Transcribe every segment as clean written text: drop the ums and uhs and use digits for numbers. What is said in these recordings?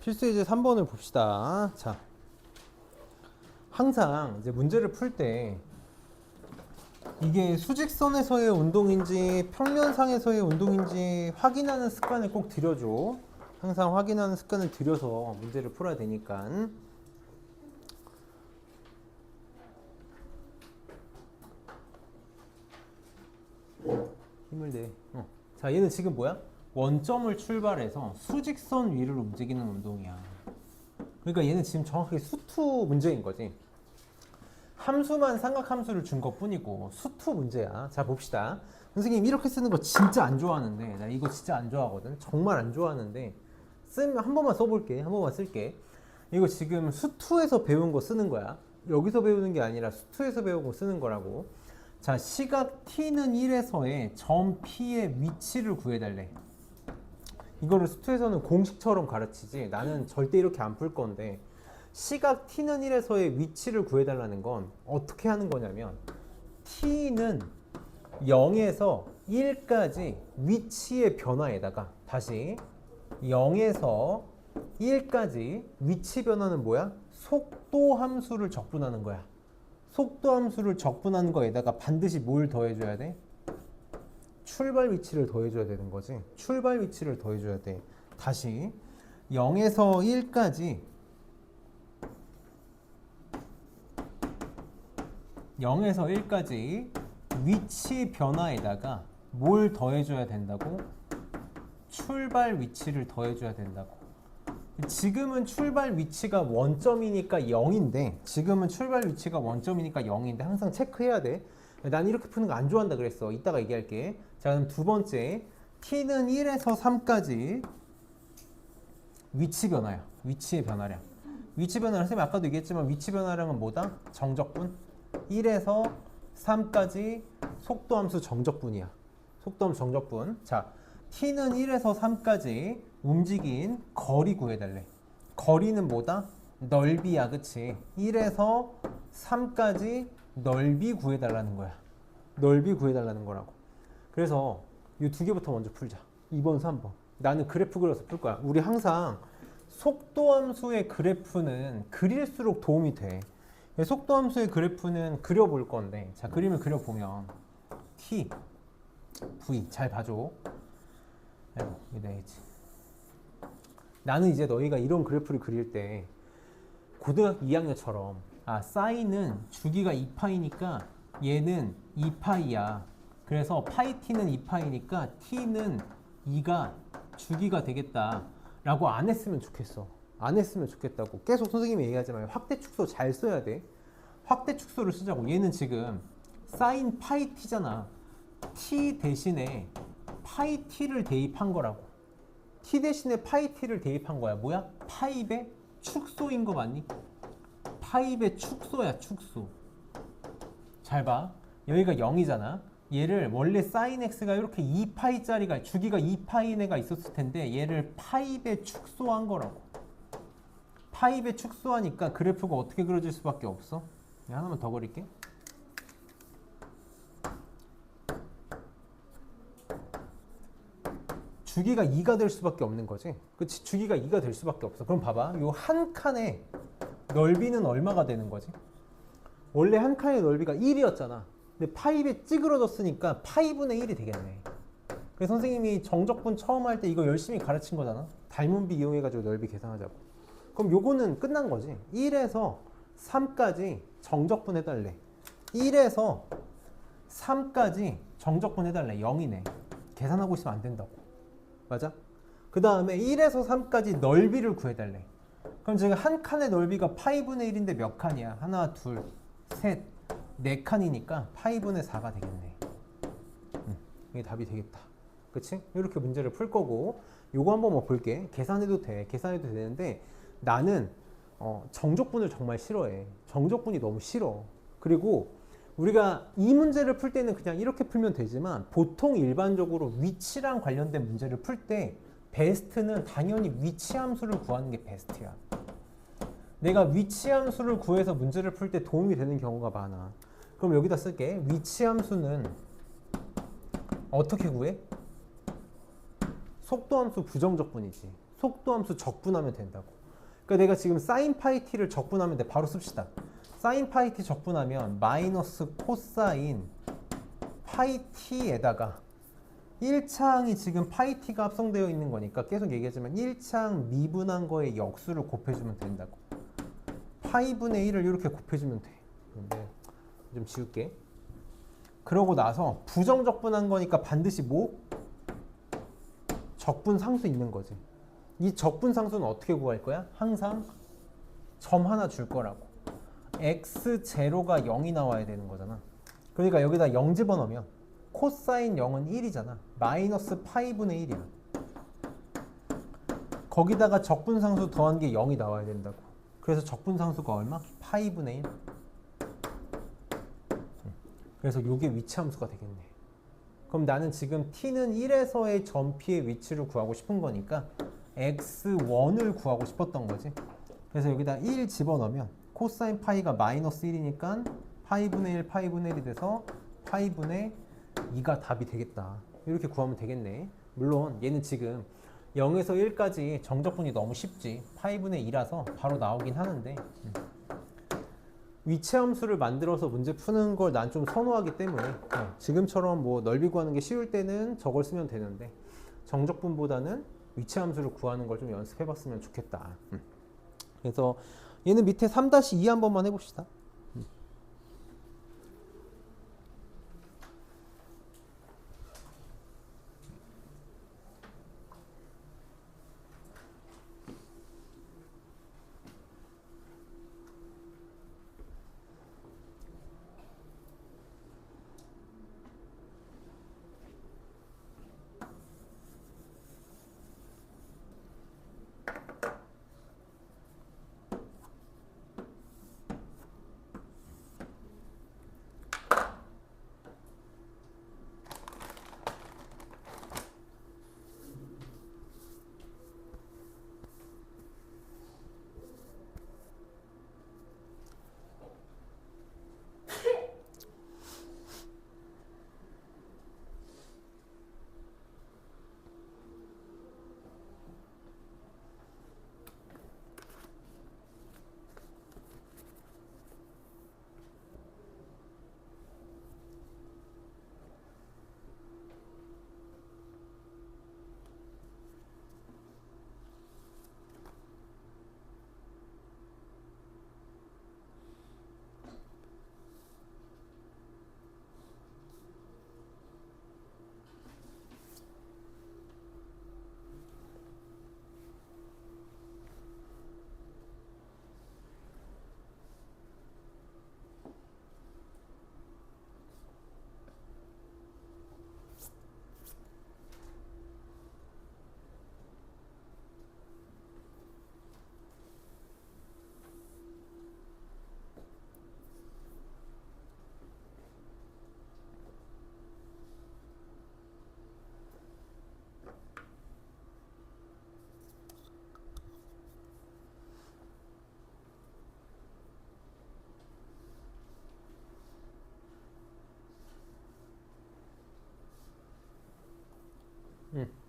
필수 예제 3번을 봅시다. 자, 항상 이제 문제를 풀 때 이게 수직선에서의 운동인지 평면상에서의 운동인지 확인하는 습관을 꼭 들여줘. 항상 확인하는 습관을 들여서 문제를 풀어야 되니까. 힘을 내. 자, 얘는 지금 뭐야? 원점을 출발해서 수직선 위를 움직이는 운동이야. 그러니까 얘는 지금 정확하게 수투 문제인 거지. 함수만 삼각함수를 준 것 뿐이고 수투 문제야. 자, 봅시다. 선생님 이렇게 쓰는 거 진짜 안 좋아하는데, 나 이거 진짜 안 좋아하거든. 정말 안 좋아하는데 쓰면 한 번만 써볼게. 한 번만 쓸게. 이거 지금 수투에서 배운 거 쓰는 거야. 여기서 배우는 게 아니라 수투에서 배운 거 쓰는 거라고. 자, 시각 T는 1에서의 점 P의 위치를 구해달래. 이거를 수투에서는 공식처럼 가르치지 나는 절대 이렇게 안 풀 건데, 시각 T는 1에서의 위치를 구해달라는 건 어떻게 하는 거냐면, T는 0에서 1까지 위치의 변화에다가, 다시 0에서 1까지 위치 변화는 뭐야? 속도 함수를 적분하는 거야. 속도 함수를 적분한 거에다가 반드시 뭘 더해줘야 돼? 출발 위치를 더해줘야 되는 거지. 출발 위치를 더해줘야 돼. 다시 0에서 1까지 0에서 1까지 위치 변화에다가 뭘 더해줘야 된다고? 출발 위치를 더해줘야 된다고. 지금은 출발 위치가 원점이니까 0인데, 지금은 출발 위치가 원점이니까 0인데 항상 체크해야 돼. 난 이렇게 푸는 거 안 좋아한다 그랬어. 이따가 얘기할게. 자, 그럼 두 번째, T는 1에서 3까지 위치 변화야. 위치의 변화량. 위치 변화량, 선생님 아까도 얘기했지만 위치 변화량은 뭐다? 정적분. 1에서 3까지 속도함수 정적분이야. 속도함수 정적분. 자, T는 1에서 3까지 움직인 거리 구해달래. 거리는 뭐다? 넓이야, 그치? 1에서 3까지 넓이 구해달라는 거야. 넓이 구해달라는 거라고. 그래서 이 두 개부터 먼저 풀자. 2번, 3번. 나는 그래프 그려서 풀 거야. 우리 항상 속도함수의 그래프는 그릴수록 도움이 돼. 속도함수의 그래프는 그려볼 건데, 자, 그림을 그려보면 T, V 잘 봐줘. 아이고, 이거 내야지. 나는 이제 너희가 이런 그래프를 그릴 때 고등학교 2학년처럼, 아, 사인은 주기가 2파이니까 얘는 2파이야. 그래서 파이 t는 2파이니까 t는 2가 주기가 되겠다 라고 안 했으면 좋겠어. 안 했으면 좋겠다고. 계속 선생님이 얘기하지만 확대 축소 잘 써야 돼. 확대 축소를 쓰자고. 얘는 지금 사인 파이 t잖아. t 대신에 파이 t를 대입한 거라고. t 대신에 파이 t를 대입한 거야. 뭐야? 파입의 축소인 거 맞니? 파입의 축소야, 축소. 잘 봐. 여기가 0이잖아. 얘를 원래 sin x가 이렇게 2파이짜리가, 주기가 2파인 애가 있었을 텐데 얘를 파입에 축소한 거라고. 파입에 축소하니까 그래프가 어떻게 그려질 수밖에 없어? 하나만 더 그릴게. 주기가 2가 될 수밖에 없는 거지. 그치? 주기가 2가 될 수밖에 없어. 그럼 봐봐. 요 한 칸의 넓이는 얼마가 되는 거지? 원래 한 칸의 넓이가 1이었잖아. 근데 파입에 찌그러졌으니까 파이분의 1이 되겠네. 그래서 선생님이 정적분 처음 할 때 이거 열심히 가르친 거잖아. 닮은비 이용해가지고 넓이 계산하자고. 그럼 요거는 끝난 거지. 1에서 3까지 정적분 해달래. 1에서 3까지 정적분 해달래. 0이네. 계산하고 있으면 안 된다고. 맞아? 그 다음에 1에서 3까지 넓이를 구해달래. 그럼 지금 한 칸의 넓이가 파이분의 1인데 몇 칸이야? 하나, 둘, 셋, 네 칸이니까 파이분의 4가 되겠네. 이게 답이 되겠다. 그치? 이렇게 문제를 풀 거고, 요거 한번 뭐 볼게. 계산해도 돼. 계산해도 되는데 나는 정적분을 정말 싫어해. 정적분이 너무 싫어. 그리고 우리가 이 문제를 풀 때는 그냥 이렇게 풀면 되지만 보통 일반적으로 위치랑 관련된 문제를 풀 때 베스트는 당연히 위치 함수를 구하는 게 베스트야. 내가 위치 함수를 구해서 문제를 풀 때 도움이 되는 경우가 많아. 그럼 여기다 쓸게. 위치 함수는 어떻게 구해? 속도 함수 부정적분이지. 속도 함수 적분하면 된다고. 그러니까 내가 지금 사인 파이 t를 적분하면 돼. 바로 씁시다. 사인 파이 t 적분하면 마이너스 코사인 파이 t에다가 1차항이 지금 파이 t가 합성되어 있는 거니까 계속 얘기하지만 1차항 미분한 거에 역수를 곱해주면 된다고. 파이분의 1을 이렇게 곱해주면 돼. 근데 좀 지울게. 그러고 나서 부정적분한 거니까 반드시 뭐? 적분상수 있는 거지. 이 적분상수는 어떻게 구할 거야? 항상 점 하나 줄 거라고. x0가 0이 나와야 되는 거잖아. 그러니까 여기다 0 집어넣으면 코사인 0은 1이잖아. 마이너스 파이분의 1이야. 거기다가 적분상수 더한 게 0이 나와야 된다고. 그래서 적분상수가 얼마? 파이분의 1. 그래서 이게 위치함수가 되겠네. 그럼 나는 지금 t는 1에서의 점피의 위치를 구하고 싶은 거니까 x1을 구하고 싶었던 거지. 그래서 여기다 1 집어넣으면 코사인 파이가 마이너스 1이니까 파이분의 1, 파이분의 1이 돼서 파이분의 2가 답이 되겠다. 이렇게 구하면 되겠네. 물론 얘는 지금 0에서 1까지 정적분이 너무 쉽지. 파이분의 2라서 바로 나오긴 하는데 위치함수를 만들어서 문제 푸는 걸 난 좀 선호하기 때문에 지금처럼 뭐 넓이 구하는 게 쉬울 때는 저걸 쓰면 되는데 정적분보다는 위치함수를 구하는 걸 좀 연습해 봤으면 좋겠다. 그래서 얘는 밑에 3-2 한 번만 해봅시다.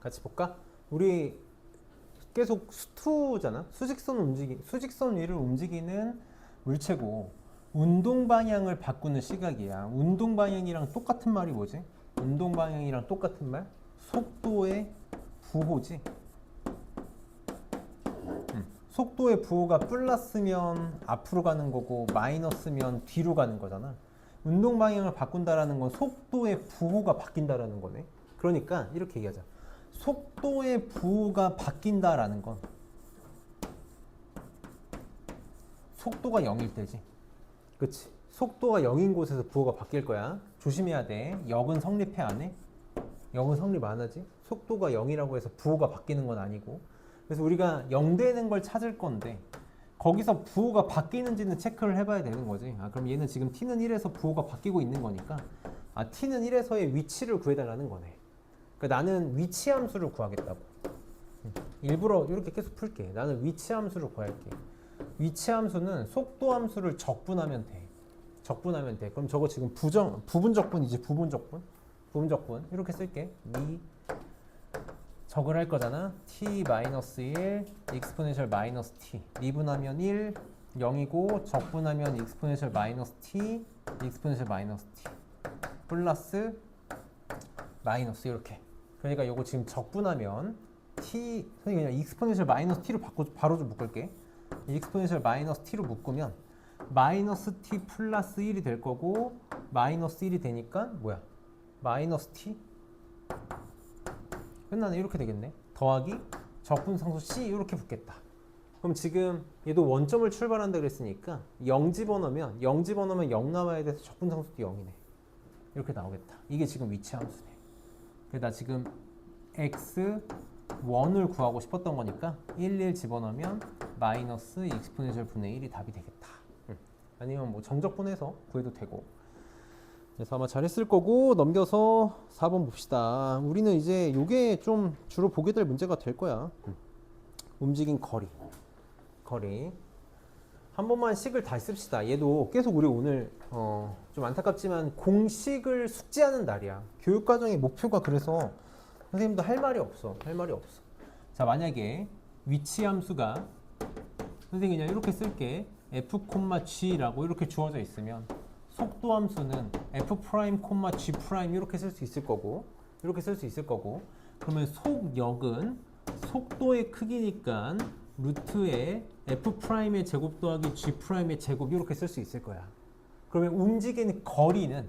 같이 볼까? 우리 계속 수투잖아. 수직선 위를 움직이는 물체고 운동 방향을 바꾸는 시각이야. 운동 방향이랑 똑같은 말이 뭐지? 운동 방향이랑 똑같은 말? 속도의 부호지. 속도의 부호가 플러스면 앞으로 가는 거고 마이너스면 뒤로 가는 거잖아. 운동 방향을 바꾼다라는 건 속도의 부호가 바뀐다라는 거네. 그러니까 이렇게 얘기하자. 속도의 부호가 바뀐다라는 건 속도가 0일 때지. 그치? 속도가 0인 곳에서 부호가 바뀔 거야. 조심해야 돼. 역은 성립해 안 해? 역은 성립 안 하지? 속도가 0이라고 해서 부호가 바뀌는 건 아니고. 그래서 우리가 0 되는 걸 찾을 건데 거기서 부호가 바뀌는지는 체크를 해봐야 되는 거지. 그럼 얘는 지금 t는 1에서 부호가 바뀌고 있는 거니까 t는 1에서의 위치를 구해달라는 거네. 그러니까 나는 위치함수를 구하겠다고. 일부러 이렇게 계속 풀게. 나는 위치함수를 구할게. 위치함수는 속도함수를 적분하면 돼. 적분하면 돼. 그럼 저거 지금 부분적분이지. 부분적분 이렇게 쓸게. 미 적을 할 거잖아. t-1 익스포넨셜 마이너스 t 미분하면 1 0이고 적분하면 익스포넨셜 마이너스 t 익스포넨셜 마이너스 t 플러스 마이너스 이렇게. 그러니까 이거 지금 적분하면 t 선생님 그냥 익스포넨셜 마이너스 t로 바로 좀 묶을게. 익스포넨셜 마이너스 t로 묶으면 마이너스 t 플러스 1이 될 거고 마이너스 1이 되니까 뭐야? 마이너스 t 끝나네. 이렇게 되겠네. 더하기 적분상수 c 이렇게 붙겠다. 그럼 지금 얘도 원점을 출발한다 그랬으니까 0 집어넣으면 0 나와야 돼서 적분상수도 0이네. 이렇게 나오겠다. 이게 지금 위치 함수네. 그래서 나 지금 x1을 구하고 싶었던 거니까 1 집어넣으면 마이너스 익스포넨셜 분의 1이 답이 되겠다. 아니면 뭐 정적분해서 구해도 되고. 그래서 아마 잘했을 거고 넘겨서 4번 봅시다. 우리는 이제 요게 좀 주로 보게 될 문제가 될 거야. 움직인 거리. 한 번만 식을 다시 씁시다. 얘도 계속 우리 오늘 좀 안타깝지만 공식을 숙지하는 날이야. 교육과정의 목표가 그래서 선생님도 할 말이 없어. 자, 만약에 위치 함수가 선생님 그냥 이렇게 쓸게. f, g라고 이렇게 주어져 있으면 속도 함수는 f', g' 이렇게 쓸 수 있을 거고 그러면 속력은 속도의 크기니까 루트에 f'의 제곱 더하기 g'의 제곱 이렇게 쓸 수 있을 거야. 그러면 움직이는 거리는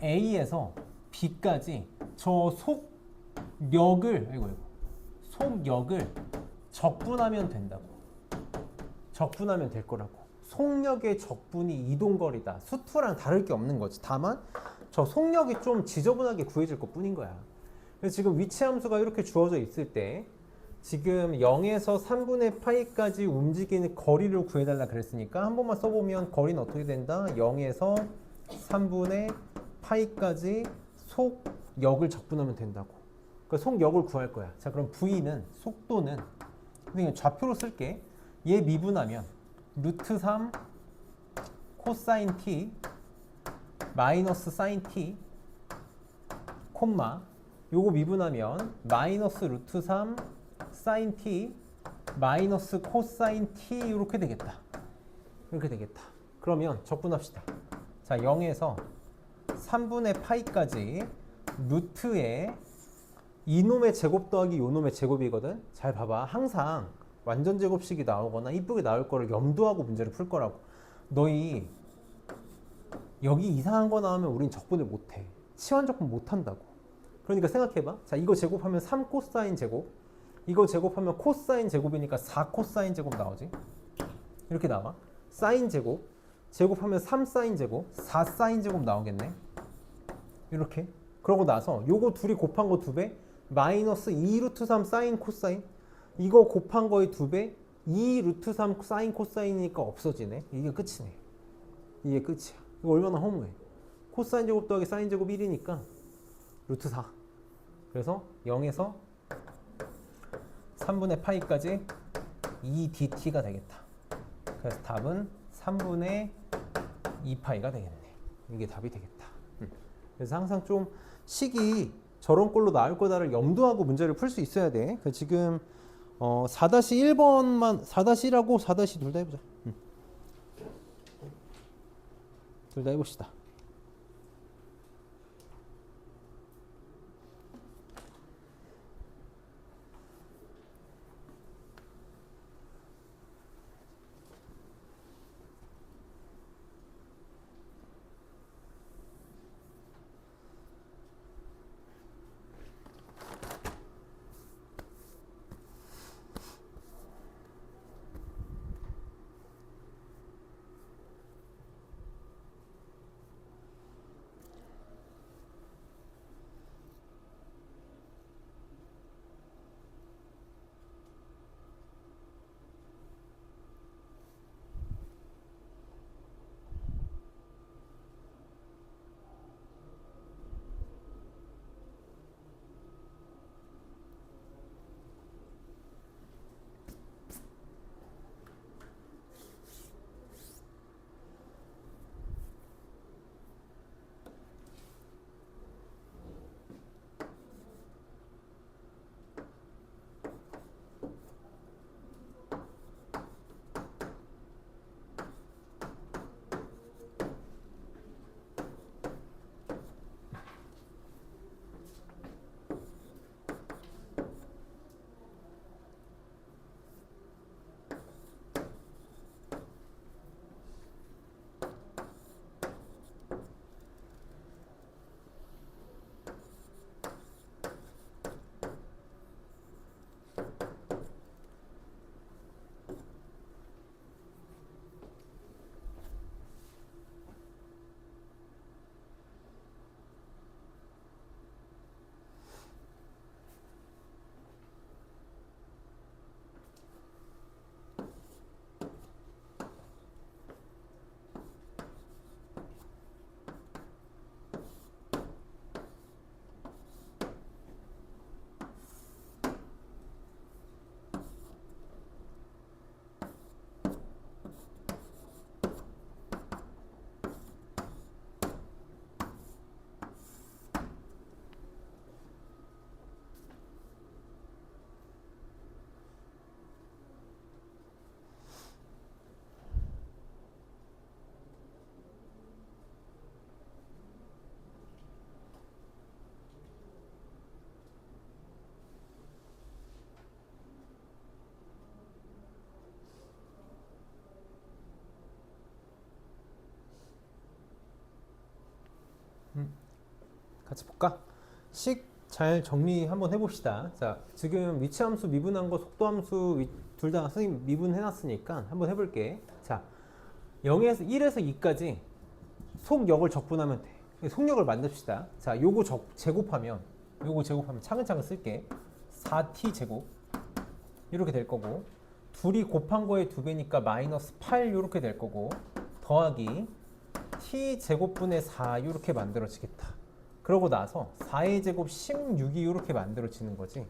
A에서 B까지 저 속력을 적분하면 된다고. 적분하면 될 거라고. 속력의 적분이 이동거리다. 수투랑 다를 게 없는 거지. 다만 저 속력이 좀 지저분하게 구해질 것 뿐인 거야. 그래서 지금 위치 함수가 이렇게 주어져 있을 때 지금 0에서 3분의 파이까지 움직이는 거리를 구해달라 그랬으니까 한 번만 써보면 거리는 어떻게 된다? 0에서 3분의 파이까지 속력을 적분하면 된다고. 그러니까 속력을 구할 거야. 자, 그럼 V는 속도는 그냥 좌표로 쓸게. 얘 미분하면 루트 3 코사인 t 마이너스 사인 t 콤마 요거 미분하면 마이너스 루트 3 사인 t 마이너스 코사인 t 이렇게 되겠다. 그러면 적분합시다. 자, 0에서 3분의 파이까지 루트에 이놈의 제곱 더하기 요놈의 제곱이거든. 잘 봐봐. 항상 완전 제곱식이 나오거나 이쁘게 나올 거를 염두하고 문제를 풀 거라고. 너희 여기 이상한 거 나오면 우린 적분을 못해. 치환 적분 못한다고. 그러니까 생각해봐. 자, 이거 제곱하면 3 코사인 제곱, 이거 제곱하면 코사인 제곱이니까 4 코사인 제곱 나오지. 이렇게 나와. 사인 제곱 제곱하면 3 사인 제곱, 4 사인 제곱 나오겠네. 이렇게. 그러고 나서 요거 둘이 곱한 거 2배 마이너스 2 루트 3 사인 코사인, 이거 곱한 거의 2배 2 루트 3 사인 코사인이니까 없어지네. 이게 끝이네. 이게 끝이야. 이거 얼마나 허무해. 코사인 제곱 더하기 사인 제곱 1이니까 루트 4. 그래서 0에서 3분의 파이까지 2dt가 되겠다. 그래서 답은 3분의 2파이가 되겠네. 이게 답이 되겠다. 그래서 항상 좀 식이 저런 꼴로 나올 거다를 염두하고 문제를 풀 수 있어야 돼. 그래서 지금 4-1번만 4-1하고 4- 둘 다 해보자. 둘 다 해봅시다. 같이 볼까? 식 잘 정리 한번 해봅시다. 자, 지금 위치함수 미분한 거 속도함수 둘 다 선생님 미분해놨으니까 한번 해볼게. 자, 0에서 1에서 2까지 속역을 적분하면 돼. 속역을 만듭시다. 자, 요거 제곱하면 차근차근 쓸게. 4t 제곱 이렇게 될 거고, 둘이 곱한 거의 2배니까 마이너스 8 이렇게 될 거고, 더하기 t 제곱분의 4 이렇게 만들어지겠다. 그러고 나서 4의 제곱 16이 이렇게 만들어지는 거지.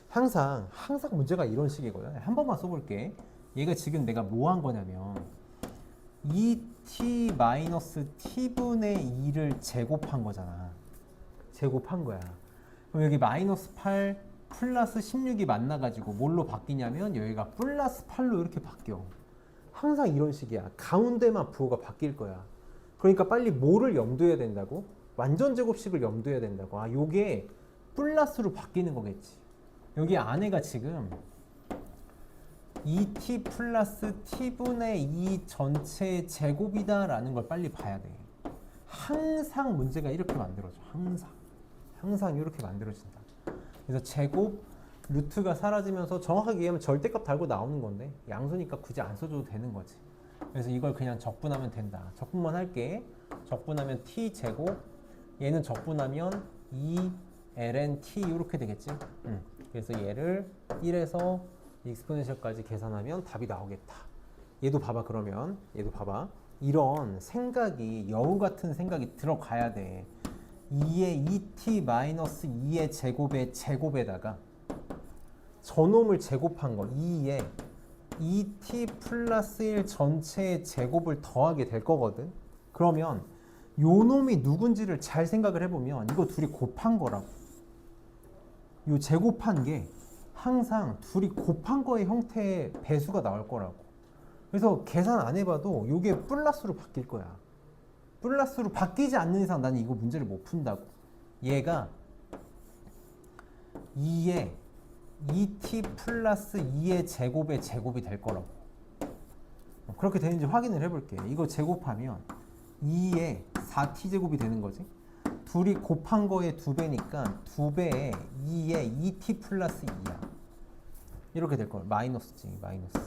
항상 문제가 이런 식이거든. 한 번만 써볼게. 얘가 지금 내가 뭐 한 거냐면 2t 마이너스 t분의 2를 제곱한 거잖아. 제곱한 거야. 그럼 여기 마이너스 8 플러스 16이 만나가지고 뭘로 바뀌냐면 여기가 플러스 8로 이렇게 바뀌어. 항상 이런 식이야. 가운데만 부호가 바뀔 거야. 그러니까 빨리 뭐를 염두해야 된다고? 완전 제곱식을 염두해야 된다고. 아, 요게 플러스로 바뀌는 거겠지. 여기 안에가 지금 2t 플러스 t분의 2 전체의 제곱이다 라는 걸 빨리 봐야 돼. 항상 문제가 이렇게 만들어져. 항상 이렇게 만들어진다. 그래서 제곱 루트가 사라지면서 정확하게 얘기하면 절대값 달고 나오는 건데 양수니까 굳이 안 써줘도 되는 거지. 그래서 이걸 그냥 적분하면 된다. 적분만 할게. 적분하면 t 제곱, 얘는 적분하면 2ln-t 이렇게 되겠지. 그래서 얘를 1에서 익스포넨셜까지 계산하면 답이 나오겠다. 얘도 봐봐. 그러면 얘도 봐봐. 이런 생각이, 여우 같은 생각이 들어가야 돼. 2의 2t 마이너스 2의 제곱의 제곱에다가 저놈을 제곱한 거 2의 2t 플러스 1 전체의 제곱을 더하게 될 거거든. 그러면 요 놈이 누군지를 잘 생각을 해보면 이거 둘이 곱한 거라고. 요 제곱한 게 항상 둘이 곱한 거의 형태의 배수가 나올 거라고. 그래서 계산 안 해봐도 요게 플러스로 바뀔 거야. 플러스로 바뀌지 않는 이상 나는 이거 문제를 못 푼다고. 얘가 2의 2t 플러스 2의 제곱의 제곱이 될 거라고. 그렇게 되는지 확인을 해볼게. 이거 제곱하면 2의 4t 제곱이 되는 거지. 둘이 곱한 거의 2배니까 2배에 2의 2t 플러스 2야. 이렇게 될 거야. 마이너스지. 마이너스.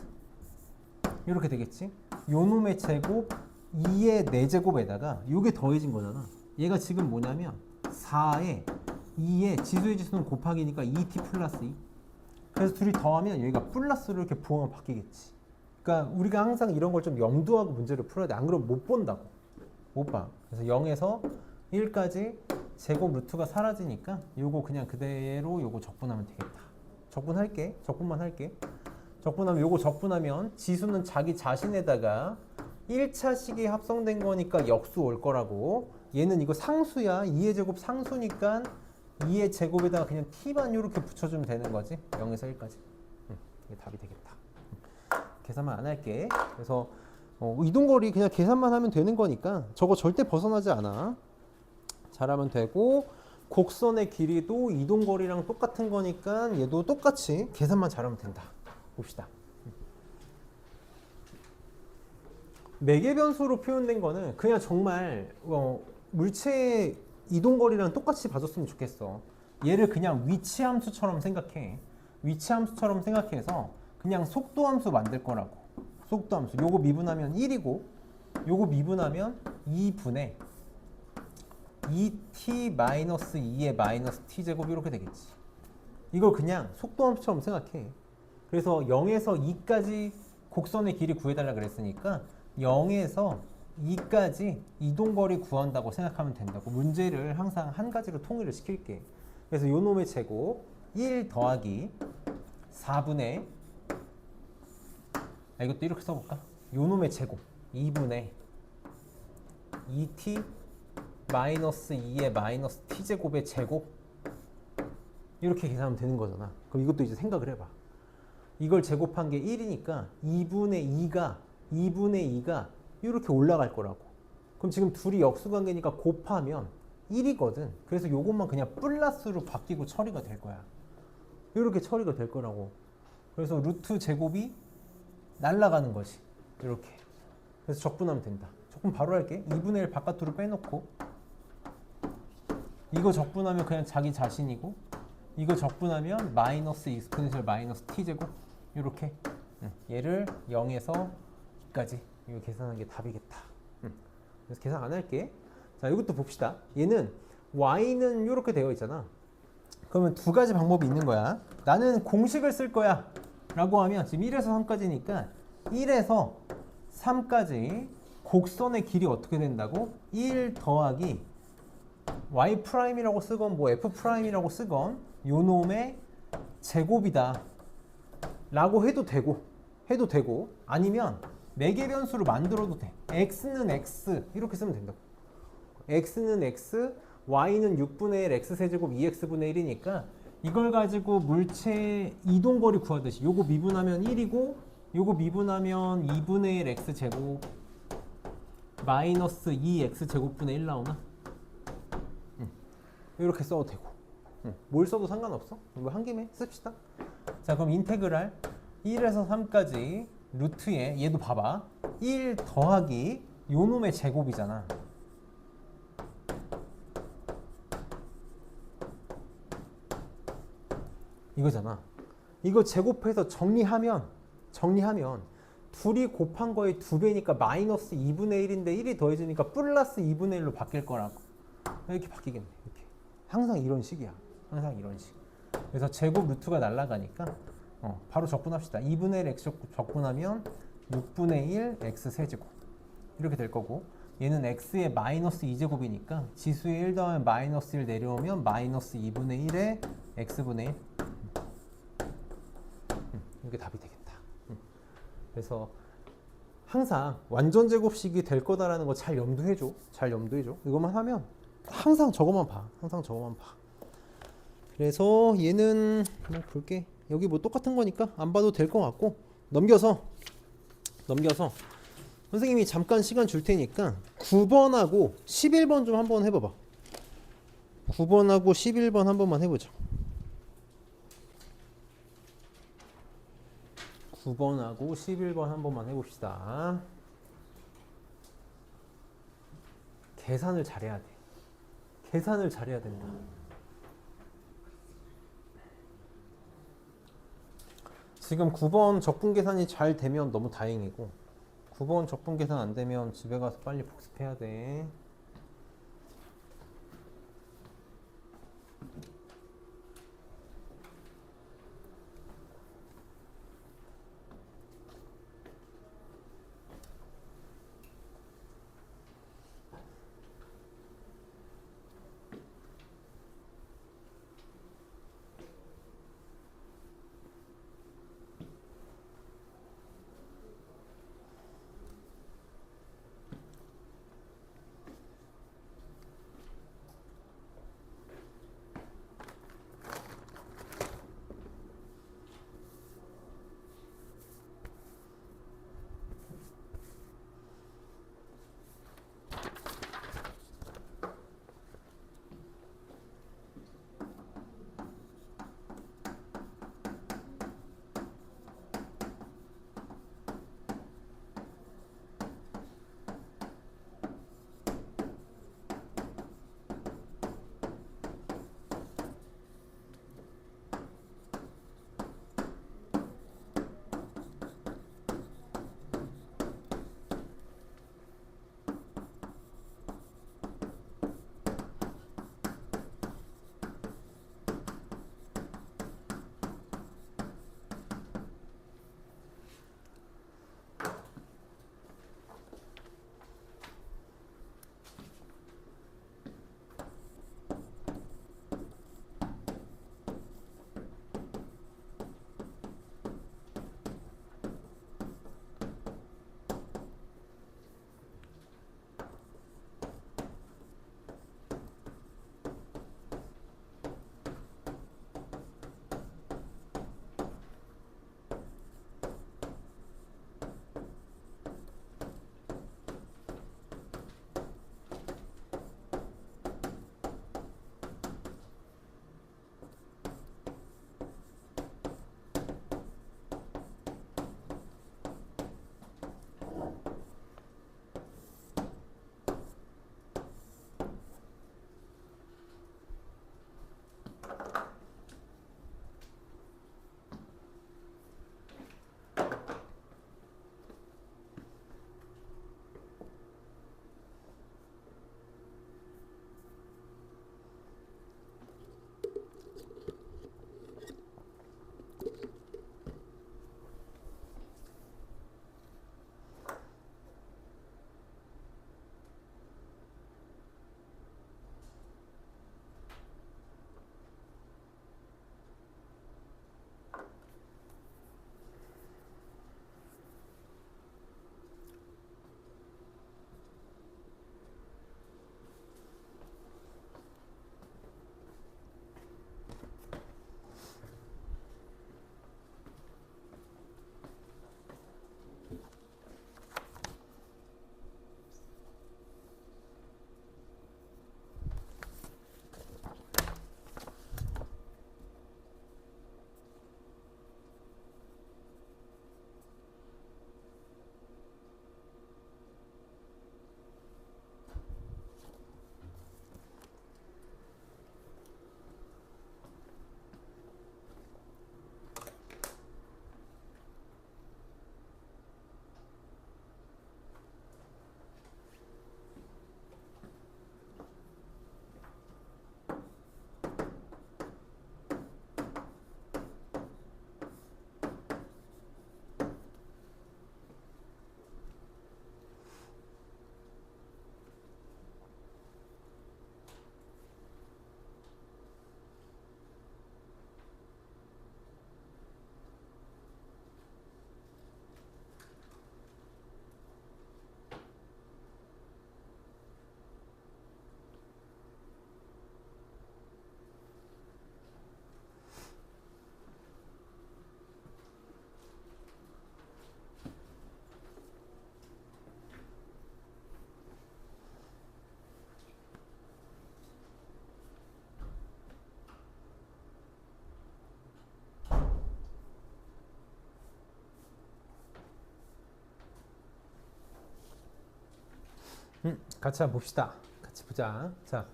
이렇게 되겠지. 요 놈의 제곱 2의 4제곱에다가 요게 더해진 거잖아. 얘가 지금 뭐냐면 4에 2의 지수의 지수는 곱하기니까 2t 플러스 2. 그래서 둘이 더하면 여기가 플러스로 이렇게 부호가 바뀌겠지. 그러니까 우리가 항상 이런 걸 좀 염두하고 문제를 풀어야 돼. 안 그러면 못 본다고. 못 봐. 그래서 0에서 1까지 제곱 루트가 사라지니까 요거 그냥 그대로 요거 적분하면 되겠다. 적분할게. 적분만 할게. 적분하면 요거 적분하면 지수는 자기 자신에다가 1차식이 합성된 거니까 역수 올 거라고. 얘는 이거 상수야. 2의 제곱 상수니까 2의 제곱에다가 그냥 t만 이렇게 붙여주면 되는 거지. 0에서 1까지. 이게 답이 되겠다. 계산만 안 할게. 그래서 이동거리 그냥 계산만 하면 되는 거니까 저거 절대 벗어나지 않아. 잘하면 되고, 곡선의 길이도 이동거리랑 똑같은 거니까 얘도 똑같이 계산만 잘하면 된다. 봅시다. 매개 변수로 표현된 거는 그냥 정말 물체의 이동거리랑 똑같이 봐줬으면 좋겠어. 얘를 그냥 위치함수처럼 생각해. 위치함수처럼 생각해서 그냥 속도함수 만들 거라고. 속도함수. 요거 미분하면 1이고 요거 미분하면 2분의 2t 마이너스 2의 마이너스 t제곱 이렇게 되겠지. 이걸 그냥 속도함수처럼 생각해. 그래서 0에서 2까지 곡선의 길이 구해달라 그랬으니까 0에서 2까지 이동거리 구한다고 생각하면 된다고. 문제를 항상 한 가지로 통일을 시킬게. 그래서 요 놈의 제곱 1 더하기 4분의, 이것도 이렇게 써볼까? 요 놈의 제곱 2분의 2t 마이너스 2의 마이너스 t제곱의 제곱 이렇게 계산하면 되는 거잖아. 그럼 이것도 이제 생각을 해봐. 이걸 제곱한 게 1이니까 2분의 2가 이렇게 올라갈 거라고. 그럼 지금 둘이 역수관계니까 곱하면 1이거든. 그래서 요것만 그냥 플러스로 바뀌고 처리가 될 거야. 이렇게 처리가 될 거라고. 그래서 루트 제곱이 날아가는 거지. 이렇게. 그래서 적분하면 된다. 적분 바로 할게. 2분의 1 바깥으로 빼놓고 이거 적분하면 그냥 자기 자신이고 이거 적분하면 마이너스 익스포넨셜 마이너스 t제곱 이렇게 얘를 0에서 2까지 이거 계산하는 게 답이겠다. 그래서 계산 안 할게. 자, 이것도 봅시다. 얘는 y는 이렇게 되어 있잖아. 그러면 두 가지 방법이 있는 거야. 나는 공식을 쓸 거야 라고 하면 지금 1에서 3까지니까 1에서 3까지 곡선의 길이 어떻게 된다고? 1 더하기 y 프라임이라고 쓰건 뭐 f 프라임이라고 쓰건 요 놈의 제곱이다 라고 해도 되고 아니면 매개 변수로 만들어도 돼. x는 x 이렇게 쓰면 된다고. x는 x, y는 6분의 1 x세제곱 2x분의 1이니까 이걸 가지고 물체 이동거리 구하듯이 요거 미분하면 1이고 요거 미분하면 2분의 1 x제곱 마이너스 2x제곱분의 1 나오나? 이렇게 써도 되고 뭘 써도 상관없어. 이거 한 김에 씁시다. 자, 그럼 인테그랄 1에서 3까지 루트에 얘도 봐봐. 1 더하기 요 놈의 제곱이잖아. 이거잖아. 이거 제곱해서 정리하면 둘이 곱한 거의 2배니까 마이너스 2분의 1인데 1이 더해지니까 플러스 2분의 1로 바뀔 거라고. 이렇게 바뀌겠네. 이렇게. 항상 이런 식이야. 항상 이런 식. 그래서 제곱 루트가 날아가니까 바로 적분합시다. 2분의 1 x 적분하면 6분의 1 x 세제곱 이렇게 될 거고 얘는 x의 마이너스 2제곱이니까 지수에 1 더하면 마이너스 1 내려오면 마이너스 2분의 1에 x분의 1 이게 답이 되겠다. 그래서 항상 완전 제곱식이 될 거다라는 거 잘 염두해줘. 잘 염두해줘. 이것만 하면 항상 저것만 봐. 항상 저것만 봐. 그래서 얘는 뭐 볼게. 여기 뭐 똑같은 거니까 안 봐도 될 것 같고 넘겨서 선생님이 잠깐 시간 줄 테니까 9번하고 11번 좀 한번 해봐봐. 9번하고 11번 한 번만 해보자. 9번하고 11번 한 번만 해봅시다. 계산을 잘해야 돼. 계산을 잘해야 된다. 지금 9번 적분 계산이 잘 되면 너무 다행이고 9번 적분 계산 안 되면 집에 가서 빨리 복습해야 돼. 같이 한번 봅시다. 같이 보자. 자,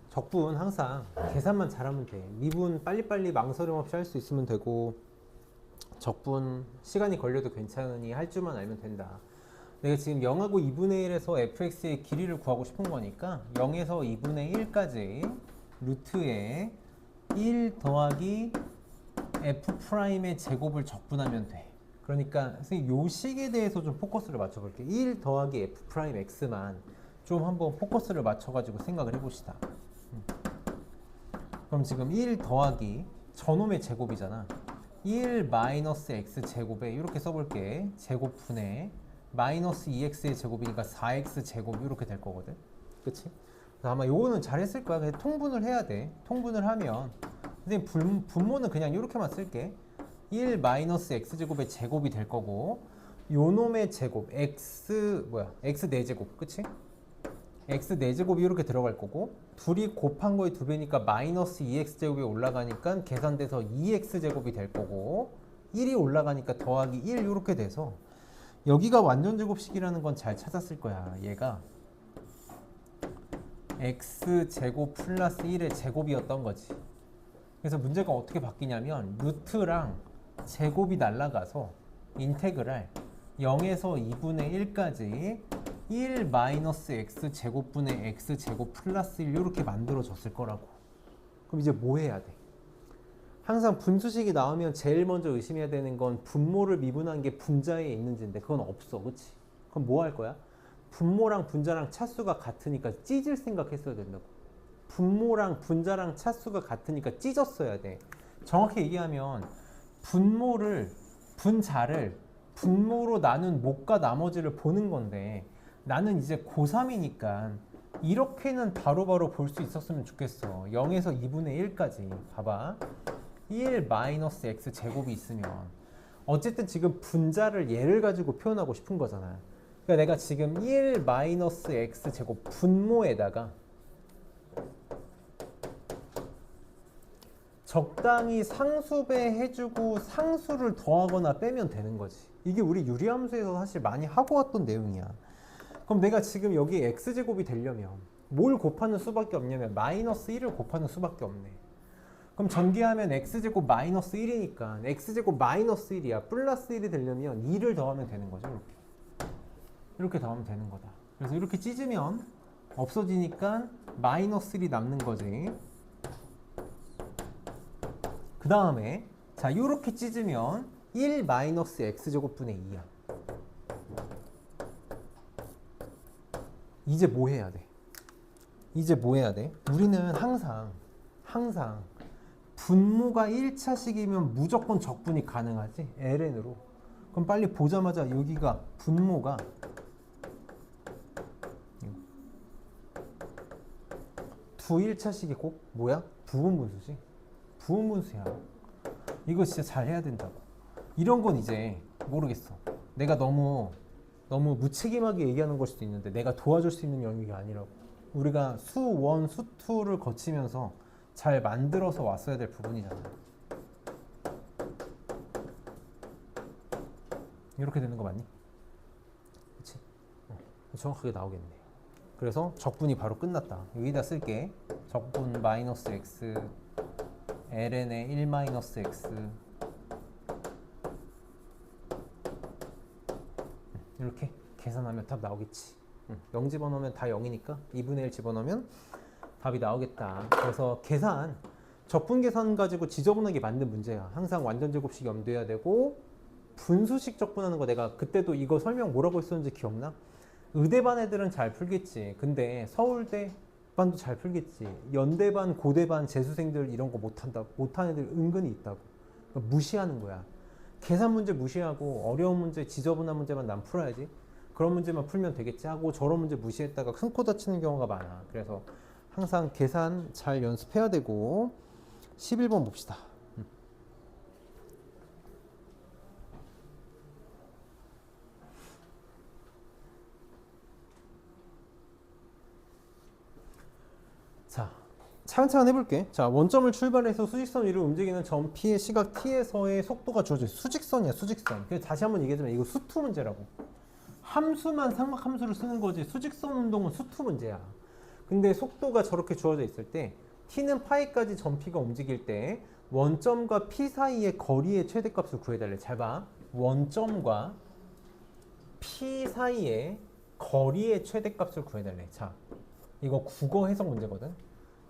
적분 항상 계산만 잘하면 돼. 미분 빨리빨리 망설임 없이 할 수 있으면 되고, 적분 시간이 걸려도 괜찮으니 할 줄만 알면 된다. 내가 지금 0하고 2분의 1에서 fx의 길이를 구하고 싶은 거니까 0에서 2분의 1까지 루트에 1 더하기 f'의 제곱을 적분하면 돼. 그러니까 선생님 요 식에 대해서 좀 포커스를 맞춰볼게. 1 더하기 f'x만 좀 한번 포커스를 맞춰가지고 생각을 해봅시다. 그럼 지금 1 더하기 저놈의 제곱이잖아. 1 마이너스 x 제곱에 이렇게 써볼게. 제곱분의 마이너스 2x의 제곱이니까 4x 제곱 이렇게 될 거거든. 그치? 아마 요거는 잘 했을 거야. 그냥 통분을 해야 돼. 통분을 하면 선생님 분모는 그냥 이렇게만 쓸게. 1 마이너스 x 제곱의 제곱이 될 거고, 요놈의 제곱 x 4제곱, 그치? x 4제곱이 이렇게 들어갈 거고, 둘이 곱한 거의 2배니까 마이너스 2x 제곱이 올라가니까 계산돼서 2x 제곱이 될 거고, 1이 올라가니까 더하기 1 이렇게 돼서 여기가 완전 제곱식이라는 건 잘 찾았을 거야. 얘가 x 제곱 플러스 1의 제곱이었던 거지. 그래서 문제가 어떻게 바뀌냐면 루트랑 제곱이 날라가서 인테그랄 0에서 2분의 1까지 1 마이너스 x 제곱분의 x 제곱 플러스 1 이렇게 만들어졌을 거라고. 그럼 이제 뭐 해야 돼? 항상 분수식이 나오면 제일 먼저 의심해야 되는 건 분모를 미분한 게 분자에 있는지인데 그건 없어. 그치? 그럼 뭐 할 거야? 분모랑 분자랑 차수가 같으니까 찢을 생각했어야 된다고. 분모랑 분자랑 차수가 같으니까 찢었어야 돼. 정확히 얘기하면 분자를 분모로 나눈 못과 나머지를 보는 건데, 나는 이제 고3이니까 이렇게는 바로바로 볼 수 있었으면 좋겠어. 0에서 2분의 1까지 봐봐. 1 마이너스 x 제곱이 있으면 어쨌든 지금 분자를 얘를 가지고 표현하고 싶은 거잖아. 그러니까 내가 지금 1 마이너스 x 제곱 분모에다가 적당히 상수배 해주고 상수를 더하거나 빼면 되는 거지. 이게 우리 유리함수에서 사실 많이 하고 왔던 내용이야. 그럼 내가 지금 여기 x제곱이 되려면 뭘 곱하는 수밖에 없냐면 마이너스 1을 곱하는 수밖에 없네. 그럼 전개하면 x제곱 마이너스 1이니까 x제곱 마이너스 1이야. 플러스 1이 되려면 2를 더하면 되는 거죠. 이렇게 더하면 되는 거다. 그래서 이렇게 찢으면 없어지니까 마이너스 1이 남는 거지. 그 다음에 자 이렇게 찢으면 1 마이너스 x제곱분의 2야. 이제 뭐 해야 돼? 이제 뭐 해야 돼? 우리는 항상 분모가 1차식이면 무조건 적분이 가능하지? ln으로. 그럼 빨리 보자마자 여기가 분모가 두 1차식이 꼭 뭐야? 부분분수지. 부분분수야. 이거 진짜 잘 해야 된다고. 이런 건 이제 모르겠어. 내가 너무 무책임하게 얘기하는 걸 수도 있는데 내가 도와줄 수 있는 영역이 아니라고. 우리가 수 1, 수 2를 거치면서 잘 만들어서 왔어야 될 부분이잖아. 이렇게 되는 거 맞니? 그치? 정확하게 나오겠네. 그래서 적분이 바로 끝났다. 여기다 쓸게. 적분 마이너스 x ln의 1 마이너스 x 이렇게 계산하면 답 나오겠지. 0 집어넣으면 다 0이니까 2분의 1 집어넣으면 답이 나오겠다. 그래서 계산, 적분 계산 가지고 지저분하게 만든 문제야. 항상 완전 제곱식 염두해야 되고, 분수식 적분하는 거 내가 그때도 이거 설명 뭐라고 했었는지 기억나? 의대반 애들은 잘 풀겠지. 근데 서울대 반도 잘 풀겠지. 연대반, 고대반 재수생들 이런 거 못한다고. 못하는 애들 은근히 있다고. 그러니까 무시하는 거야. 계산 문제 무시하고 어려운 문제, 지저분한 문제만 난 풀어야지. 그런 문제만 풀면 되겠지 하고 저런 문제 무시했다가 큰 코 다치는 경우가 많아. 그래서 항상 계산 잘 연습해야 되고. 11번 봅시다. 자, 차근차근 해볼게. 자, 원점을 출발해서 수직선 위로 움직이는 점 P의 시각 T에서의 속도가 주어져. 수직선이야, 수직선. 그래서 다시 한번 얘기하자면 이거 수투 문제라고. 함수만 삼각함수를 쓰는 거지 수직선 운동은 수투 문제야. 근데 속도가 저렇게 주어져 있을 때 t는 파이까지 점 p가 움직일 때 원점과 p 사이의 거리의 최대값을 구해달래. 잘 봐. 원점과 p 사이의 거리의 최대값을 구해달래. 자, 이거 국어 해석 문제거든.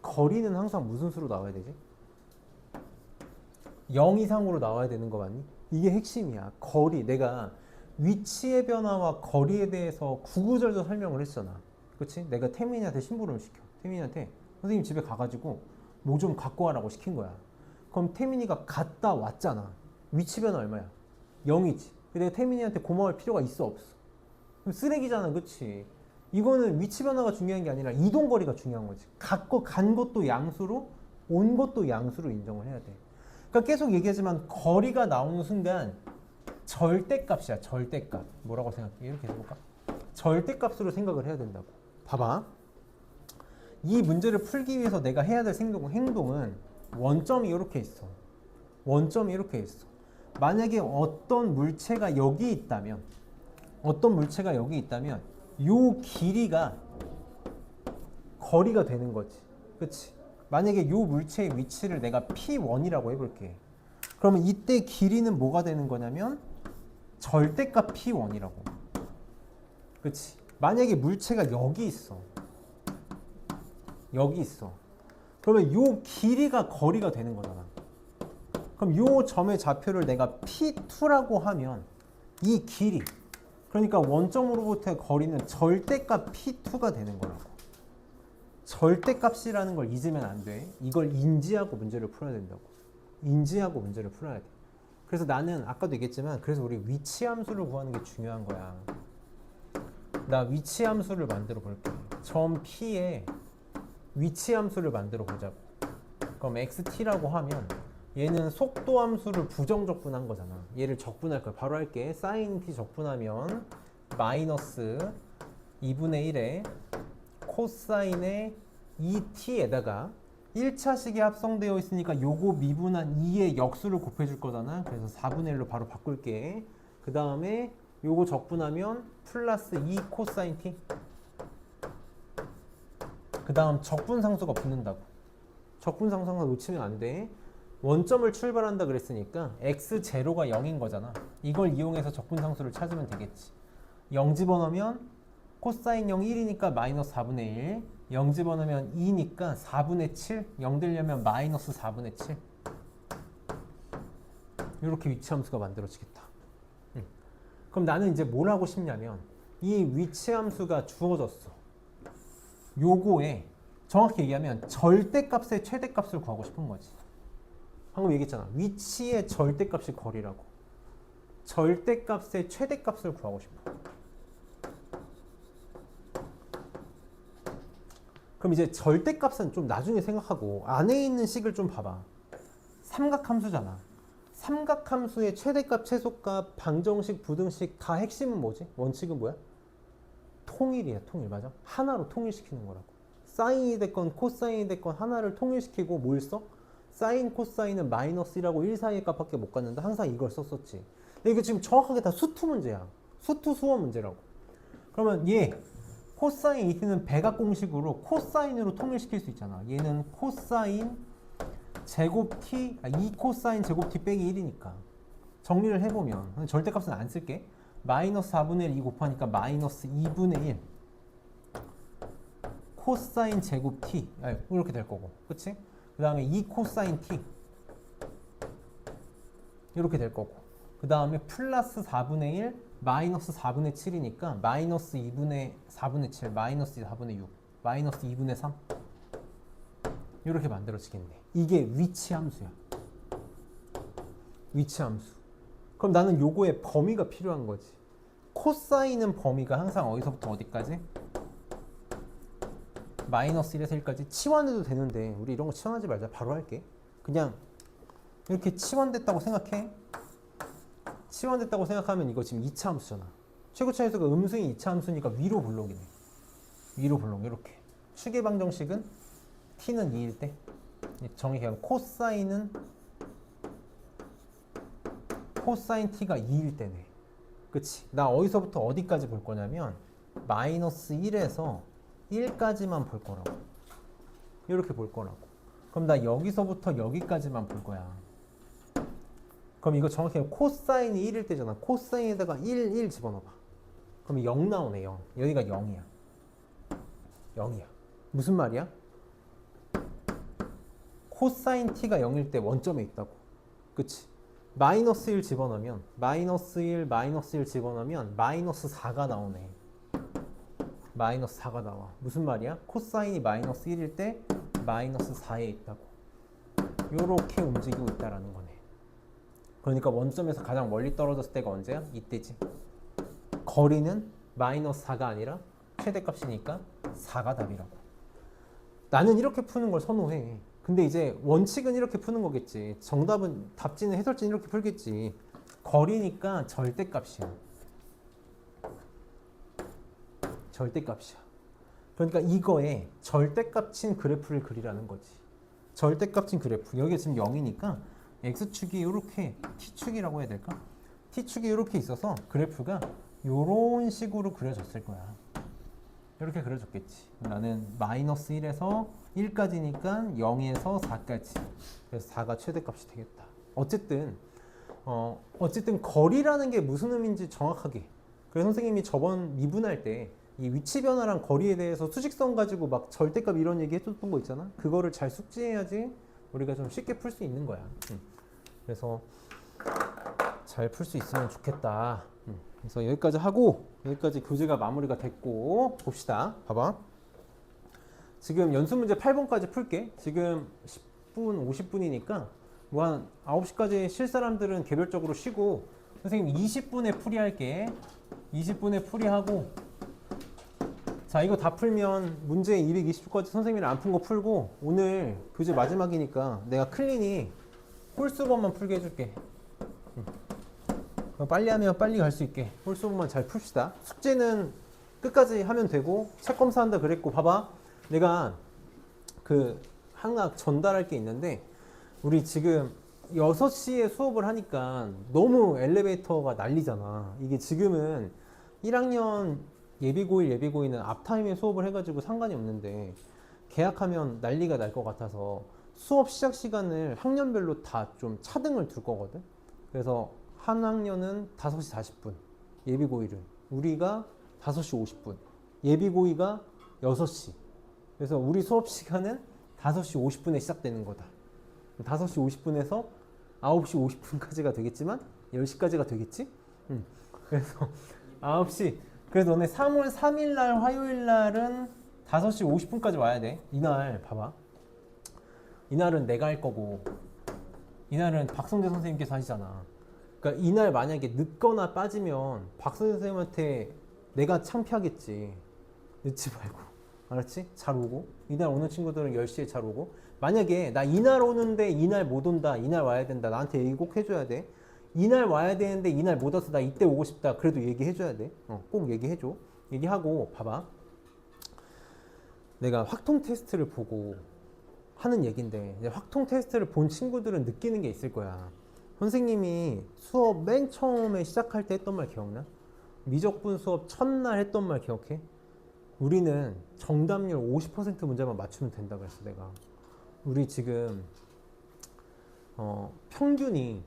거리는 항상 무슨 수로 나와야 되지? 0 이상으로 나와야 되는 거 맞니? 이게 핵심이야. 거리. 내가 위치의 변화와 거리에 대해서 구구절절 설명을 했잖아. 그치? 내가 태민이한테 심부름을 시켜. 태민이한테 선생님 집에 가가지고 뭐 좀 갖고 와라고 시킨 거야. 그럼 태민이가 갔다 왔잖아. 위치 변화 얼마야? 0이지. 내가 태민이한테 고마울 필요가 있어 없어? 그럼 쓰레기잖아. 그치? 이거는 위치 변화가 중요한 게 아니라 이동 거리가 중요한 거지. 간 것도 양수로 온 것도 양수로 인정을 해야 돼. 그러니까 계속 얘기하지만 거리가 나오는 순간 절대값이야. 절대값. 뭐라고 생각해? 이렇게 해볼까? 절대값으로 생각을 해야 된다고. 봐봐. 이 문제를 풀기 위해서 내가 해야 될 행동은 원점이 이렇게 있어. 원점이 이렇게 있어. 만약에 어떤 물체가 여기 있다면 요 길이가 거리가 되는 거지. 그치? 만약에 요 물체의 위치를 내가 P1이라고 해볼게. 그러면 이때 길이는 뭐가 되는 거냐면 절대값 P1이라고. 그치? 만약에 물체가 여기 있어. 그러면 요 길이가 거리가 되는 거잖아. 그럼 요 점의 좌표를 내가 P2라고 하면 이 길이, 그러니까 원점으로부터의 거리는 절대값 P2가 되는 거라고. 절대값이라는 걸 잊으면 안 돼. 이걸 인지하고 문제를 풀어야 된다고. 인지하고 문제를 풀어야 돼. 그래서 나는 아까도 얘기했지만 그래서 우리 위치함수를 구하는 게 중요한 거야. 나 위치함수를 만들어 볼게. 점 P에 위치함수를 만들어 보자고. 그럼 xt라고 하면 얘는 속도함수를 부정적분한 거잖아. 얘를 적분할 거야. 바로 할게. sin t 적분하면 마이너스 2분의 1에 코사인의 2t에다가 1차식이 합성되어 있으니까 요거 미분한 2의 역수를 곱해줄 거잖아. 그래서 4분의 1로 바로 바꿀게. 그 다음에 요거 적분하면 플러스 2 코사인 t. 그 다음 적분상수가 붙는다고. 적분상수가 놓치면 안 돼. 원점을 출발한다 그랬으니까 x0가 0인 거잖아. 이걸 이용해서 적분상수를 찾으면 되겠지. 0 집어넣으면 코사인 0 1이니까 마이너스 4분의 1. 0 집어넣으면 2니까 4분의 7. 0 되려면 마이너스 4분의 7. 이렇게 위치함수가 만들어지겠다. 그럼 나는 이제 뭘 하고 싶냐면 이 위치함수가 주어졌어. 요거에 정확히 얘기하면 절대값의 최대값을 구하고 싶은 거지. 방금 얘기했잖아. 위치의 절대값이 거리라고. 절대값의 최대값을 구하고 싶어. 그럼 이제 절대값은 좀 나중에 생각하고 안에 있는 식을 좀 봐봐. 삼각함수잖아. 삼각함수의 최대값, 최소값, 방정식, 부등식 다 핵심은 뭐지? 원칙은 뭐야? 통일이야. 통일. 맞아? 하나로 통일시키는 거라고. 사인이 됐건 코사인이 됐건 하나를 통일시키고 뭘 써? 사인, 코사인은 마이너스 1하고 1 사이의 값밖에 못 갔는데 항상 이걸 썼었지. 근데 이거 지금 정확하게 다 수투 문제야. 수투 수원 문제라고. 그러면 얘 코사인 2t는 배각 공식으로 코사인으로 통일시킬 수 있잖아. 얘는 코사인 제곱 t, 2 코사인 제곱 t 빼기 1이니까 정리를 해보면 절대값은 안 쓸게. 마이너스 4분의 1 2 곱하니까 마이너스 2분의 1 코사인 제곱 t 이렇게 될 거고, 그치? 그 다음에 2 코사인 t 이렇게 될 거고, 그 다음에 플러스 4분의 1 마이너스 4분의 7이니까 마이너스 2분의 4분의 7 마이너스 4분의 6 마이너스 2분의 3 이렇게 만들어지겠네. 이게 위치함수야. 위치함수. 그럼 나는 요거의 범위가 필요한 거지. 코사인은 범위가 항상 어디서부터 어디까지? 마이너스 1에서 1까지. 치환해도 되는데 우리 이런 거 치환하지 말자. 바로 할게. 그냥 이렇게 치환됐다고 생각해. 치환됐다고 생각하면 이거 지금 2차 함수잖아. 최고차함수가 음수인 2차 함수니까 위로 블록이네. 위로 블록 이렇게. 추계 방정식은 t는 2일 때 정의하면 코사인 t가 2일 때네. 그치? 나 어디서부터 어디까지 볼 거냐면 마이너스 1에서 1까지만 볼 거라고. 이렇게 볼 거라고. 그럼 나 여기서부터 여기까지만 볼 거야. 그럼 이거 정확히 코사인이 1일 때잖아. 코사인에다가 1 집어넣어봐. 그럼 0 나오네. 0. 여기가 0이야. 0이야. 무슨 말이야? 코사인 t가 0일 때 원점에 있다고. 그치? 마이너스 1 집어넣으면 마이너스 1 집어넣으면 마이너스 4가 나오네. 마이너스 4가 나와. 무슨 말이야? 코사인이 마이너스 1일 때 마이너스 4에 있다고. 요렇게 움직이고 있다라는 거네. 그러니까 원점에서 가장 멀리 떨어졌을 때가 언제야? 이때지. 거리는 마이너스 4가 아니라 최대값이니까 4가 답이라고. 나는 이렇게 푸는 걸 선호해. 근데 이제 원칙은 이렇게 푸는 거겠지. 정답은 답지는 해설지는 이렇게 풀겠지. 거리니까 절대값이야. 절대값이야. 그러니까 이거에 절대값인 그래프를 그리라는 거지. 절대값인 그래프. 여기가 지금 0이니까 x축이 이렇게 t축이라고 해야 될까? t축이 이렇게 있어서 그래프가 이런 식으로 그려졌을 거야. 이렇게 그려졌겠지. 나는 마이너스 1에서 1까지니까 0에서 4까지. 그래서 4가 최대값이 되겠다. 어쨌든 거리라는 게 무슨 의미인지 정확하게. 그래서 선생님이 저번 미분할 때 이 위치 변화랑 거리에 대해서 수직선 가지고 막 절대값 이런 얘기 해줬던 거 있잖아. 그거를 잘 숙지해야지 우리가 좀 쉽게 풀 수 있는 거야. 그래서 잘 풀 수 있으면 좋겠다. 그래서 여기까지 하고 여기까지 교재가 마무리가 됐고 봅시다. 봐봐. 지금 연습 문제 8번까지 풀게. 지금 10분, 50분이니까 뭐 한 9시까지 쉴 사람들은 개별적으로 쉬고 선생님 20분에 풀이할게. 20분에 풀이하고 자 이거 다 풀면 문제 220초까지 선생님이랑 안 푼 거 풀고 오늘 교재 마지막이니까 내가 클린이 홀수범만 풀게 해줄게. 빨리 하면 빨리 갈 수 있게 홀수범만 잘 풉시다. 숙제는 끝까지 하면 되고 책 검사한다 그랬고 봐봐. 내가 그 항상 전달할 게 있는데 우리 지금 6시에 수업을 하니까 너무 엘리베이터가 난리잖아. 이게 지금은 1학년 예비고일은 앞타임에 수업을 해가지고 상관이 없는데 계약하면 난리가 날 것 같아서 수업 시작 시간을 학년별로 다 좀 차등을 둘 거거든. 그래서 한 학년은 5시 40분 예비고일은 우리가 5시 50분 예비고이가 6시. 그래서 우리 수업 시간은 5시 50분에 시작되는 거다. 5시 50분에서 9시 50분까지가 되겠지만 10시까지가 되겠지? 그래서 9시. 그래서 너네 3월 3일 날 화요일 날은 5시 50분까지 와야 돼. 이날 봐봐. 이날은 내가 할 거고 이날은 박성재 선생님께서 하시잖아. 그러니까 이날 만약에 늦거나 빠지면 박성재 선생님한테 내가 창피하겠지. 늦지 말고. 알았지? 잘 오고. 이날 오는 친구들은 10시에 잘 오고. 만약에 나 이날 오는데 이날 못 온다. 이날 와야 된다. 나한테 얘기 꼭 해줘야 돼. 이날 와야 되는데 이날 못 와서 나 이때 오고 싶다. 그래도 얘기해줘야 돼. 꼭 얘기해줘. 얘기하고 봐봐. 내가 확통 테스트를 보고 하는 얘긴데 확통 테스트를 본 친구들은 느끼는 게 있을 거야. 선생님이 수업 맨 처음에 시작할 때 했던 말 기억나? 미적분 수업 첫날 했던 말 기억해? 우리는 정답률 50% 문제만 맞추면 된다 그랬어 내가. 우리 지금 평균이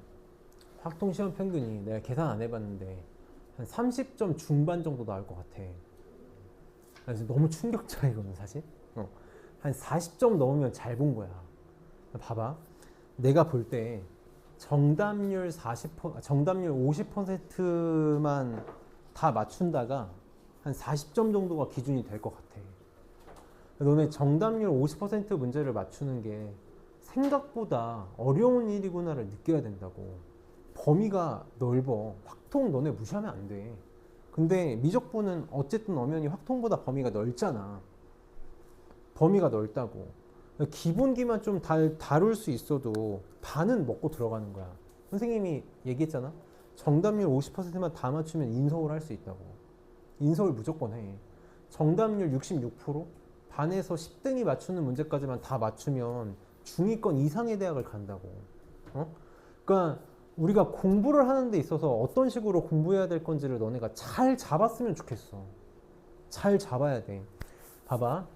확통 시험 평균이 내가 계산 안 해봤는데 한 30점 중반 정도 나올 것 같아. 그래서 너무 충격적이야 이거는 사실. 한 40점 넘으면 잘 본 거야. 봐봐. 내가 볼 때 정답률 50%만 다 맞춘다가 한 40점 정도가 기준이 될 것 같아. 너네 정답률 50% 문제를 맞추는 게 생각보다 어려운 일이구나를 느껴야 된다고. 범위가 넓어. 확통 너네 무시하면 안 돼. 근데 미적분은 어쨌든 엄연히 확통보다 범위가 넓잖아. 범위가 넓다고. 기본기만 좀 다룰 수 있어도 반은 먹고 들어가는 거야. 선생님이 얘기했잖아. 정답률 50%만 다 맞추면 인서울 할 수 있다고. 인서울 무조건 해. 정답률 66%? 반에서 10등이 맞추는 문제까지만 다 맞추면 중위권 이상의 대학을 간다고. 그러니까 우리가 공부를 하는 데 있어서 어떤 식으로 공부해야 될 건지를 너네가 잘 잡았으면 좋겠어. 잘 잡아야 돼. 봐봐.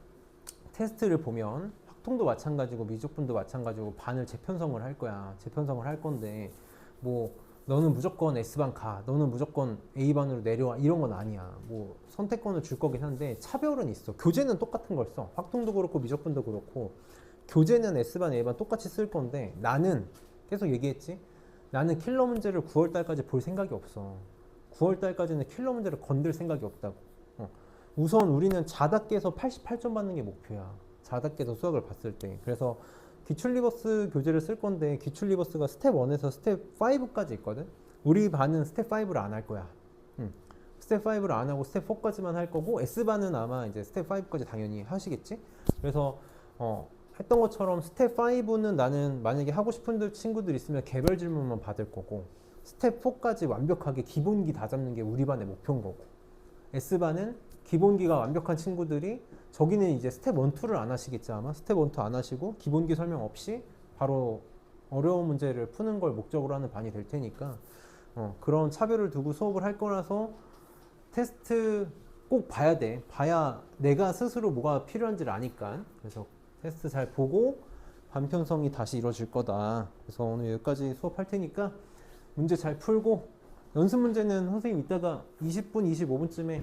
테스트를 보면 확통도 마찬가지고 미적분도 마찬가지고 반을 재편성을 할 거야. 재편성을 할 건데 뭐 너는 무조건 S반 가. 너는 무조건 A반으로 내려와. 이런 건 아니야. 뭐 선택권을 줄 거긴 한데 차별은 있어. 교재는 똑같은 걸 써. 확통도 그렇고 미적분도 그렇고 교재는 S반, A반 똑같이 쓸 건데 나는 계속 얘기했지. 나는 킬러 문제를 9월 달까지 볼 생각이 없어. 9월 달까지는 킬러 문제를 건들 생각이 없다고. 우선 우리는 자다 깨서 88점 받는 게 목표야. 자다 깨서 수학을 봤을 때. 그래서 기출 리버스 교재를 쓸 건데 기출 리버스가 스텝 1에서 스텝 5까지 있거든. 우리 반은 스텝 5를 안 할 거야. 스텝 5를 안 하고 스텝 4까지만 할 거고 S반은 아마 이제 스텝 5까지 당연히 하시겠지. 그래서 했던 것처럼 스텝 5는 나는 만약에 하고 싶은 친구들 있으면 개별 질문만 받을 거고 스텝 4까지 완벽하게 기본기 다 잡는 게 우리 반의 목표인 거고 S반은 기본기가 완벽한 친구들이 저기는 이제 스텝 1, 2를 안 하시겠지 아마. 스텝 1, 2 안 하시고 기본기 설명 없이 바로 어려운 문제를 푸는 걸 목적으로 하는 반이 될 테니까 그런 차별을 두고 수업을 할 거라서 테스트 꼭 봐야 돼. 봐야 내가 스스로 뭐가 필요한지를 아니까. 그래서 테스트 잘 보고 반편성이 다시 이루어질 거다. 그래서 오늘 여기까지 수업할 테니까 문제 잘 풀고 연습 문제는 선생님 이따가 20분, 25분쯤에